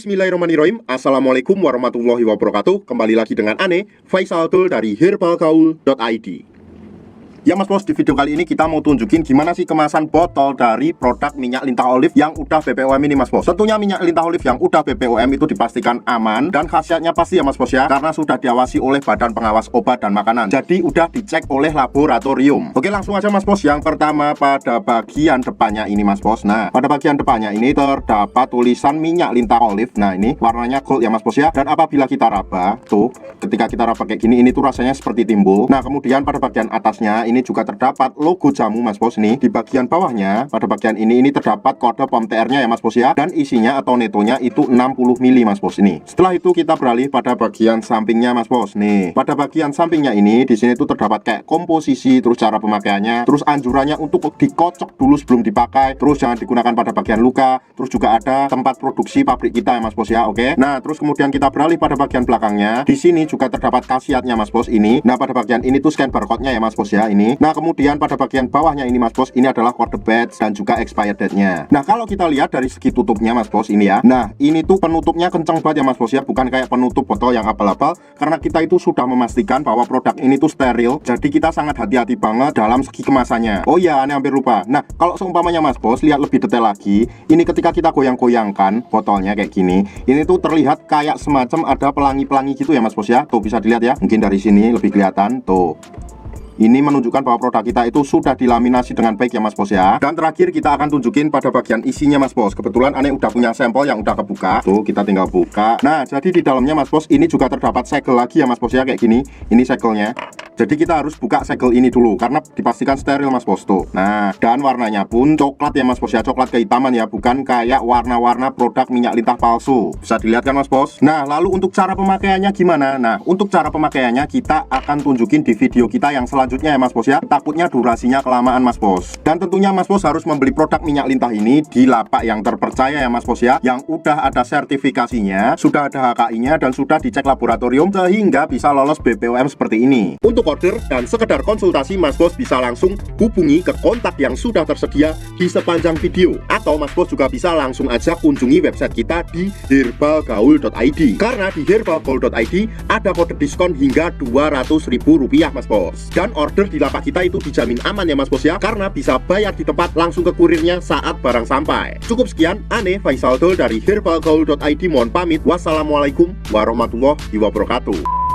Bismillahirrahmanirrahim. Assalamualaikum warahmatullahi wabarakatuh. Kembali lagi dengan Ane, Faisal Abdul dari herbalgaul.id. Ya mas bos, di video kali ini kita mau tunjukin gimana sih kemasan botol dari produk minyak lintah olive yang udah BPOM ini mas bos. Tentunya minyak lintah olive yang udah BPOM itu dipastikan aman dan khasiatnya pasti ya mas bos ya, karena sudah diawasi oleh Badan Pengawas Obat dan Makanan. Jadi udah dicek oleh laboratorium. Oke, langsung aja mas bos. Yang pertama pada bagian depannya ini mas bos. Nah, pada bagian depannya ini terdapat tulisan minyak lintah olive. Nah, ini warnanya gold ya mas bos ya. Dan apabila kita raba, tuh ketika kita raba kayak gini, ini tuh rasanya seperti timbul. Nah, kemudian pada bagian atasnya ini juga terdapat logo jamu mas bos nih. Di bagian bawahnya pada bagian ini terdapat kode POM TR-nya ya mas bos ya, dan isinya atau netonya itu 60 ml mas bos ini. Setelah itu kita beralih pada bagian sampingnya mas bos nih. Pada bagian sampingnya ini di sini tuh terdapat kayak komposisi, terus cara pemakaiannya, terus anjurannya untuk dikocok dulu sebelum dipakai, terus jangan digunakan pada bagian luka, terus juga ada tempat produksi pabrik kita ya mas bos ya. Oke. Nah, terus kemudian kita beralih pada bagian belakangnya. Di sini juga terdapat khasiatnya mas bos ini. Nah, pada bagian ini tuh scan barcode-nya ya mas bos ya ini. Nah, kemudian pada bagian bawahnya ini mas bos, ini adalah kode batch dan juga expired date-nya. Nah, kalau kita lihat dari segi tutupnya mas bos ini ya. Nah, ini tuh penutupnya kenceng banget ya mas bos ya, bukan kayak penutup botol yang abal-abal, karena kita itu sudah memastikan bahwa produk ini tuh steril. Jadi kita sangat hati-hati banget dalam segi kemasannya. Oh iya, aneh hampir lupa. Nah, kalau seumpamanya mas bos lihat lebih detail lagi, ini ketika kita goyang-goyangkan botolnya kayak gini, ini tuh terlihat kayak semacam ada pelangi-pelangi gitu ya mas bos ya. Tuh bisa dilihat ya, mungkin dari sini lebih kelihatan tuh. Ini menunjukkan bahwa produk kita itu sudah dilaminasi dengan baik ya mas bos ya. Dan terakhir kita akan tunjukin pada bagian isinya mas bos. Kebetulan Ane udah punya sampel yang udah kebuka. Tuh kita tinggal buka. Nah, jadi di dalamnya mas bos ini juga terdapat segel lagi ya mas bos ya, kayak gini. Ini segelnya. Jadi kita harus buka segel ini dulu karena dipastikan steril mas bos tuh. Nah, dan warnanya pun coklat ya mas bos ya, coklat kehitaman ya, bukan kayak warna-warna produk minyak lintah palsu. Bisa dilihat kan mas bos. Nah, lalu untuk cara pemakaiannya gimana? Nah, untuk cara pemakaiannya kita akan tunjukin di video kita yang selanjutnya ya mas bos ya. Takutnya durasinya kelamaan mas bos. Dan tentunya mas bos harus membeli produk minyak lintah ini di lapak yang terpercaya ya mas bos ya, yang udah ada sertifikasinya, sudah ada HKI-nya, dan sudah dicek laboratorium sehingga bisa lolos BPOM seperti ini. Untuk order dan sekedar konsultasi mas bos bisa langsung hubungi ke kontak yang sudah tersedia di sepanjang video, atau mas bos juga bisa langsung aja kunjungi website kita di herbalgaul.id, karena di herbalgaul.id ada kode diskon hingga Rp200.000 mas bos. Dan order di lapak kita itu dijamin aman ya mas bos ya, karena bisa bayar di tempat langsung ke kurirnya saat barang sampai. Cukup sekian, Ane Faisal Abdul dari herbalgaul.id mohon pamit. Wassalamualaikum warahmatullahi wabarakatuh.